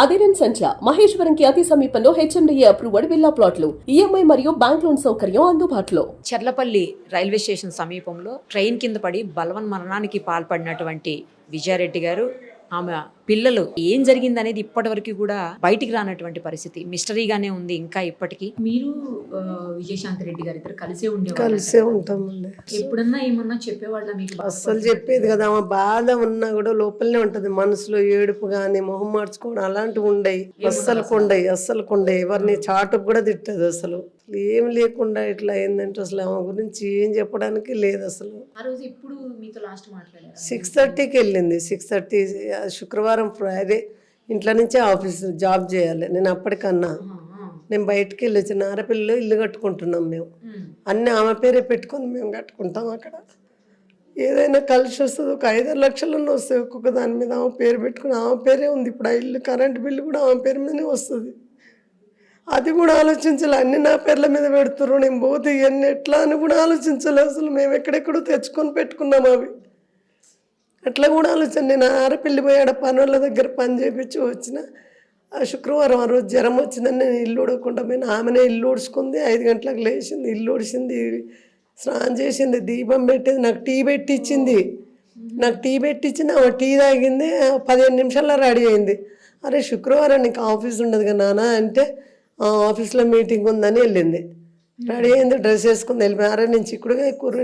అదిరన్ సంచ మహేశ్వరంకి అతి సమీపంలో HMDA approved villa ప్లాట్లు ఈఎంఐ మరియు బ్యాంక్ లోన్ సౌకర్యం అందుబాటులో. చర్లపల్లి రైల్వే స్టేషన్ సమీపంలో ట్రైన్ కింద పడి బలవన్మరణానికి పాల్పడినటువంటి విజయారెడ్డి గారు, ఆమె పిల్లలు ఏం జరిగింది అనేది ఇప్పటి వరకు కూడా బయటికి రానటువంటి పరిస్థితి మిస్టరీగానే ఉంది. ఇంకా ఇప్పటికీ మీరు విజయశాంతి రెడ్డి గారు ఇద్దరు కలిసే ఉంటామండి. ఎప్పుడన్నా ఏమన్నా చెప్పేవాళ్ళ మీకు? అస్సలు చెప్పేది కదా, ఆమె బాధ ఉన్నా కూడా లోపలనే ఉంటది, మనసులో ఏడుపు గాని మొహం మార్చుకోవడం అలాంటివి ఉండయి. అస్సలు కొండయి ఎవరిని చాటుకు కూడా తిట్టదు. అసలు ఏం లేకుండా ఇట్లా అయిందంటే అసలు ఆమె గురించి ఏం చెప్పడానికి లేదు. అసలు ఆ రోజు ఇప్పుడు మీతో లాస్ట్ మాట్లాడారు 6:30కి వెళ్ళింది. 6:30 శుక్రవారం ఫ్రైడే ఇంట్లో నుంచే ఆఫీస్ జాబ్ చేయాలి. నేను అప్పటికన్నా నేను బయటికి వెళ్ళి వచ్చిన ఆడపిల్లలు ఇల్లు కట్టుకుంటున్నాం మేము. అన్నీ ఆమె పేరే పెట్టుకొని మేము కట్టుకుంటాం. అక్కడ ఏదైనా కలిసి వస్తుంది, ఒక 5-6 లక్షలన్నా వస్తాయి ఒక్కొక్క దాని మీద. ఆమె పేరు పెట్టుకుని ఆమె పేరే ఉంది. ఇప్పుడు ఆ ఇల్లు కరెంట్ బిల్లు కూడా ఆమె పేరు మీదనే వస్తుంది. అది కూడా ఆలోచించాలి. అన్ని నా పేర్ల మీద పెడుతున్నారు, నేను పోతే ఇవన్నీ ఎట్లా అని కూడా ఆలోచించాలి. అసలు మేము ఎక్కడెక్కడో తెచ్చుకొని పెట్టుకున్నాం అవి. అట్లా కూడా ఆలోచన. నేను ఆడపిల్లి పోయాడ పనుల దగ్గర పని చేయించి వచ్చిన ఆ శుక్రవారం ఆ రోజు జ్వరం వచ్చిందని నేను ఇల్లు ఊడకుండా పోయిన. ఆమెనే ఇల్లు ఊడ్చుకుంది, 5 గంటలకు లేచింది, ఇల్లు ఊడిచింది, స్నానం చేసింది, దీపం పెట్టింది, నాకు టీ పెట్టించింది. ఆమె టీ తాగింది, 15 నిమిషాల్లో రెడీ అయింది. అరే శుక్రవారం నీకు ఆఫీస్ ఉండదు కదా నాన్న అంటే, ఆఫీస్లో మీటింగ్ ఉందని వెళ్ళింది. రెడీ అయింది, డ్రెస్ వేసుకుంది, వెళ్ళిపోయి. అరే నేను చిక్కుడుగా కూర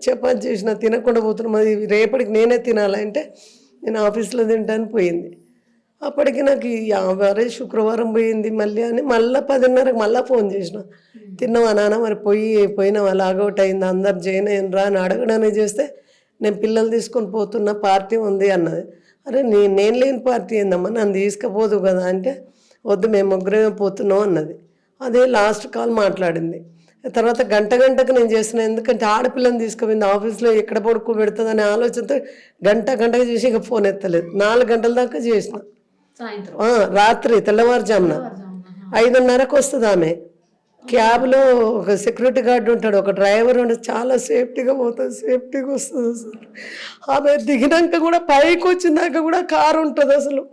చపాతి చేసిన తినకుండా పోతున్నా, మరి రేపటికి నేనే తినాలంటే నేను ఆఫీస్లో తింటాను పోయింది. అప్పటికి నాకు అరే శుక్రవారం పోయింది మళ్ళీ అని మళ్ళీ 10:30కి మళ్ళీ ఫోన్ చేసిన. తిన్నావా నాన్న, మరి పోయినావా, లాగౌట్ అయింది, అందరు జాయిన్ అయిన రా అని అడగడానికి చేస్తే నేను పిల్లలు తీసుకొని పోతున్న పార్టీ ఉంది అన్నది. అరే నేను లేని పార్టీ ఏందమ్మా, నన్ను తీసుకుపోదు కదా అంటే, వద్దు మేము ముగ్గురమే పోతున్నాం అన్నది. అదే లాస్ట్ కాల్ మాట్లాడింది. తర్వాత గంటకు నేను చేసిన, ఎందుకంటే ఆడపిల్లని తీసుకుపోయింది ఆఫీస్లో ఎక్కడ పడుకోబెడుతుంది అనే ఆలోచనతో గంటకు చేసి ఇక ఫోన్ ఎత్తలేదు. 4 గంటల దాకా చేసిన. రాత్రి తెల్లవారుజామున 5:30కు వస్తుంది ఆమె. క్యాబ్లో ఒక సెక్యూరిటీ గార్డు ఉంటాడు, ఒక డ్రైవర్ ఉంటాడు, చాలా సేఫ్టీగా పోతుంది, సేఫ్టీగా వస్తుంది. అసలు ఆమె దిగినాక కూడా పైకి వచ్చినాక కూడా కారు ఉంటుంది. అసలు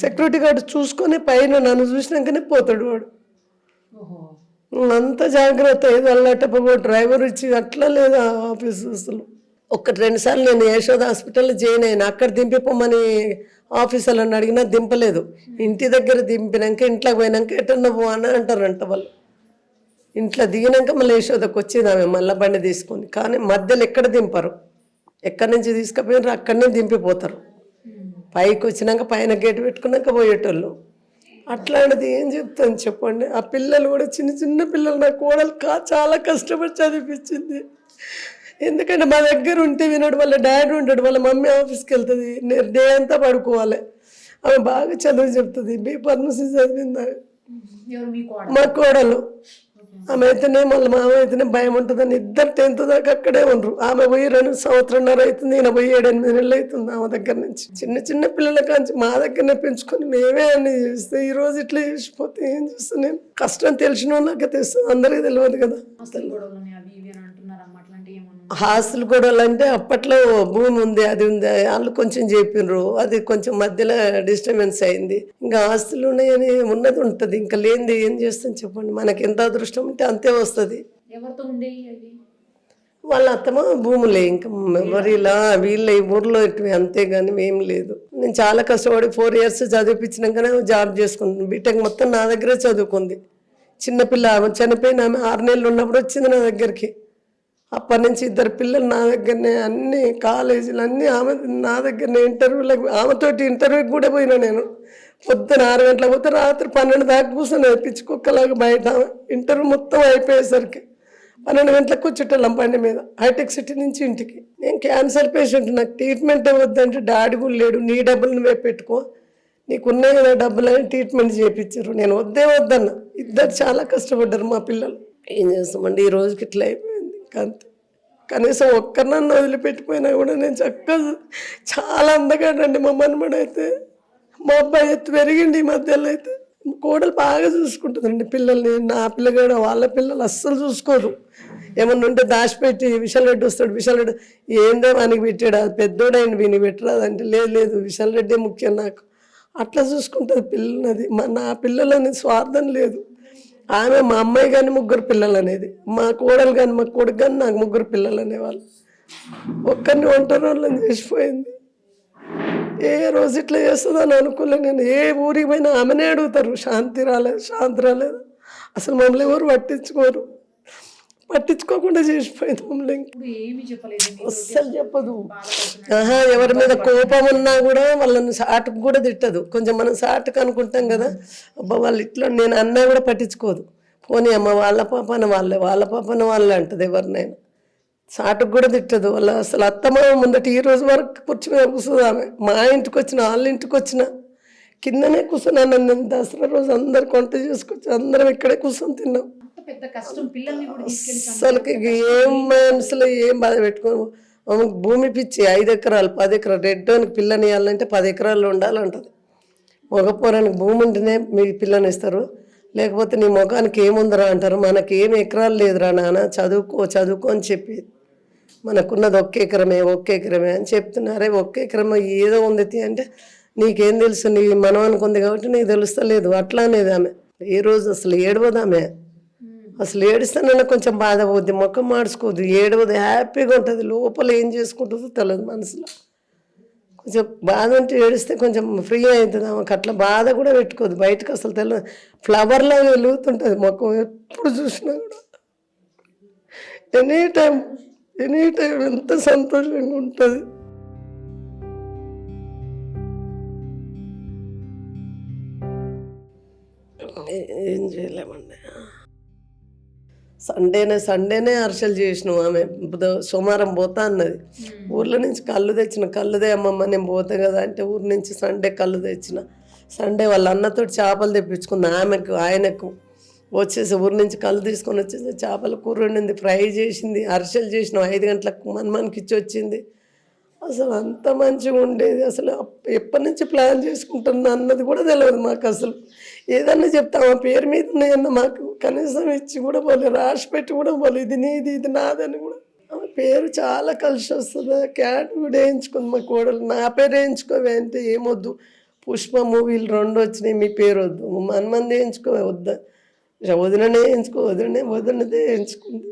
సెక్యూరిటీ గార్డు చూసుకొని పైన నన్ను చూసినాకనే పోతాడు వాడు. అంత జాగ్రత్త, ఏదో అల్లటపో డ్రైవర్ ఇచ్చి అట్లా లేదు ఆఫీస్. అసలు 1-2 సార్లు నేను యశోద హాస్పిటల్లో జాయిన్ అయినా, అక్కడ దింపిపోమని ఆఫీసర్లను అడిగినా దింపలేదు. ఇంటి దగ్గర దింపినాక ఇంట్లోకి పోయినాక ఎటన్నా పో అని అంటారంట వాళ్ళు. ఇంట్లో దిగినాక మళ్ళీ యశోదకు వచ్చేది ఆమె మళ్ళీ బండి తీసుకొని. కానీ మధ్యలో ఎక్కడ దింపరు, ఎక్కడి నుంచి తీసుకుపోయినారు అక్కడనే దింపిపోతారు. పైకి వచ్చినాక పైన గేటు పెట్టుకున్నాక పోయేటోళ్ళు. అట్లాంటిది ఏం చెప్తాను చెప్పండి. ఆ పిల్లలు కూడా చిన్న పిల్లలు, నా కోడలు చాలా కష్టపడి చదివించింది. ఎందుకంటే మా దగ్గర ఉంటే వినడు, వాళ్ళ డాడీ ఉంటాడు, వాళ్ళ మమ్మీ ఆఫీస్కి వెళ్తుంది, నేను డే అంతా పడుకోవాలి. ఆమె బాగా చదువు చెప్తుంది, B.Pharmacy చదివింది మా కోడలు. ఆమె అయితేనే మళ్ళీ మామ అయితేనే భయం ఉంటుందని ఇద్దరు 10th దాకా అక్కడే ఉండరు. ఆమె పోయి 2 సంవత్సరాలన్నర అవుతుంది, ఈయన పోయి 7-8 నెలలు అవుతుంది ఆమె దగ్గర నుంచి. చిన్న పిల్లల కాంచి మా దగ్గరనే పెంచుకొని మేమే అన్ని చేస్తే ఈరోజు ఇట్లా చేసిపోతే ఏం చేస్తాను నేను. కష్టం తెలిసిన వాళ్ళకే తెలుస్తుంది, అందరికీ తెలియదు కదా. హాస్టల్ గొడవలు అంటే అప్పట్లో భూమి ఉంది, అది ఉంది, వాళ్ళు కొంచెం చెప్పినరు, అది కొంచెం మధ్యలో డిస్టర్బెన్స్ అయింది. ఇంకా ఆస్తులు ఉన్నాయని ఉన్నది ఉంటుంది, ఇంకా లేనిది ఏం చేస్తాం చెప్పండి. మనకి ఎంత అదృష్టం ఉంటే అంతే వస్తుంది. వాళ్ళ అత్తమ్మ భూములే, ఇంకా ఎవరిలా వీళ్ళ ఈ ఊర్లో ఇటువే, అంతేగాని ఏం లేదు. నేను చాలా కష్టపడి 4 years చదివిపించినాకనే జాబ్ చేసుకుంటాను. బీటెక్ మొత్తం నా దగ్గరే చదువుకుంది. చిన్నపిల్ల చనిపోయిన ఆమె 6 నెలలు ఉన్నప్పుడు వచ్చింది నా దగ్గరికి. అప్పటి నుంచి 2 పిల్లలు నా దగ్గరనే, అన్ని కాలేజీలు అన్నీ ఆమె నా దగ్గరనే. ఇంటర్వ్యూలకు ఆమెతోటి ఇంటర్వ్యూకి కూడా పోయినా నేను. పొద్దున 6 గంటలకు పోతే రాత్రి 12 దాకా కూర్చొని పిచ్చుకొక్కలాగా బయట. ఇంటర్వ్యూ మొత్తం అయిపోయేసరికి 12 గంటలకు వచ్చేటోళ్ళం బండి మీద, హైటెక్ సిటీ నుంచి ఇంటికి. నేను క్యాన్సర్ పేషెంట్, నాకు ట్రీట్మెంట్ వద్దంటే డాడీ కూడా లేడు, నీ డబ్బులు నువ్వే పెట్టుకో, నీకున్నాయి కదా డబ్బులు అని ట్రీట్మెంట్ చేయించారు. నేను వద్దన్నా. ఇద్దరు చాలా కష్టపడ్డారు మా పిల్లలు. ఏం చేస్తామండి, ఈ రోజుకి ఇట్లా అయిపోయింది. అంతే, కనీసం ఒక్కరినన్ను వదిలిపెట్టిపోయినా కూడా నేను చక్కగా చాలా అందగాడండి మా మనమడు. అయితే మా అబ్బాయి ఎత్తు పెరిగిండి ఈ మధ్యలో. అయితే కోడలు బాగా చూసుకుంటుందండి పిల్లల్ని. నా పిల్లగాడు వాళ్ళ పిల్లలు అస్సలు చూసుకోదు. ఏమన్నా ఉంటే దాచిపెట్టి విశాల్ రెడ్డి వస్తాడు, విశాల్ రెడ్డి ఏందో మనకి పెట్టాడు, అది పెద్దోడైంది వీని పెట్టరాదంటే లేదు విశాల్ రెడ్డి ముఖ్యం నాకు. అట్లా చూసుకుంటుంది పిల్లలది. నా పిల్లలని స్వార్థం లేదు. ఆమె మా అమ్మాయి కానీ 3 పిల్లలు అనేది, మా కోడలు కానీ మా కొడుకు కానీ నాకు 3 పిల్లలు అనేవాళ్ళు. ఒక్కరిని ఒంటరి వాళ్ళని చేసిపోయింది. ఏ రోజు ఇట్లా చేస్తుందని అనుకోలేదు నేను. ఏ ఊరికి పోయినా ఆమెనే అడుగుతారు, శాంతి రాలేదు. అసలు మమ్మల్ని ఎవరు పట్టించుకోకుండా చేసిపోయింది మమ్మల్ని. అస్సలు చెప్పదు. ఎవరి మీద కోపం ఉన్నా కూడా వాళ్ళని సాటుకు కూడా తిట్టదు. కొంచెం మనం సాటుకు అనుకుంటాం కదా, అబ్బా వాళ్ళు ఇట్లా నేను అన్నా కూడా పట్టించుకోదు. పోనీ అమ్మ వాళ్ళ పాపన వాళ్ళే అంటది. ఎవరినైనా సాటుకు కూడా తిట్టదు. వాళ్ళ అసలు అత్తమామ ముందట ఈ రోజు వరకు కుర్చీ మీద కూర్చుంది ఆమె. మా ఇంటికి వచ్చిన వాళ్ళ ఇంటికి వచ్చిన కిందనే కూర్చున్నాను. నేను దసరా రోజు అందరికి వంట చేసుకొచ్చి అందరం ఇక్కడే కూర్చొని తిన్నాం. అసలుకి ఏం మనసులో ఏం బాధ పెట్టుకోము. ఆమెకు భూమి పిచ్చి 5 ఎకరాలు 10 ఎకరాలు రెడ్డోనికి పిల్లని ఇవ్వాలంటే 10 ఎకరాలు ఉండాలంటది. మగపోరానికి భూమి ఉంటేనే మీ పిల్లని ఇస్తారు, లేకపోతే నీ ముఖానికి ఏముందరా అంటారు. మనకి ఏం ఎకరాలు లేదురా నాన్న, చదువుకో అని చెప్పి మనకున్నది 1 ఎకరమే అని చెప్తున్నారే. 1 ఎకరం ఏదో ఉంది అంటే నీకేం తెలుసు, నీ మనం అనుకుంది కాబట్టి నీకు తెలుస్తలేదు అట్లా అనేది ఆమె. ఏ రోజు అసలు ఏడవదు ఆమె. అసలు ఏడుస్తానన్నా కొంచెం బాధ పోద్ది, ముఖం మార్చుకోదు, ఏడవదు, హ్యాపీగా ఉంటుంది. లోపల ఏం చేసుకుంటుందో తెలియదు. మనసులో కొంచెం బాధ ఉంటే ఏడిస్తే కొంచెం ఫ్రీ అవుతుంది ఆమెకు. అట్లా బాధ కూడా పెట్టుకోదు, బయటకు అసలు తెలియదు. ఫ్లవర్లా వెలుగుతుంటుంది ముఖం ఎప్పుడు చూసినా కూడా. ఎనీ టైం ఎంత సంతోషంగా ఉంటుంది. ఏం చేయలేమండి. సండేనే అరిసెలు చేసినాం. ఆమె సోమవారం పోతా అన్నది. ఊర్లో నుంచి కళ్ళు తెచ్చిన. కళ్ళుదే అమ్మమ్మ నేను పోతా కదా అంటే ఊరి నుంచి సండే కళ్ళు తెచ్చిన. సండే వాళ్ళ అన్నతో చేపలు తెప్పించుకుంది. ఆయనకు వచ్చేసి ఊరి నుంచి కళ్ళు తీసుకొని వచ్చేసి చేపల కూర వండింది, ఫ్రై చేసింది, అరిసెలు చేసినాం. 5 గంటలకు మనకి ఇచ్చి వచ్చింది. అసలు అంత మంచిగా ఉండేది. అసలు ఎప్పటి నుంచి ప్లాన్ చేసుకుంటుంది అన్నది కూడా తెలియదు మాకు. అసలు ఏదన్నా చెప్తాం ఆ పేరు మీద ఉన్నాయన్న మాకు కనీసం ఇచ్చి కూడా పోలేదు, రాసి పెట్టి కూడా పోలేదు. ఇది నీది ఇది నాదని కూడా. ఆమె పేరు చాలా కలిసి వస్తుంది. క్యాట్ కూడా వేయించుకుంది మా కోడలు. నా పేరు వేయించుకోవే అంటే ఏమొద్దు, పుష్ప మూవీలు 2 వచ్చినాయి, మీ పేరు వద్దు, మనమంది వేయించుకోవే వద్దా, వదిననే వేయించుకో, వదినదే వేయించుకుంది.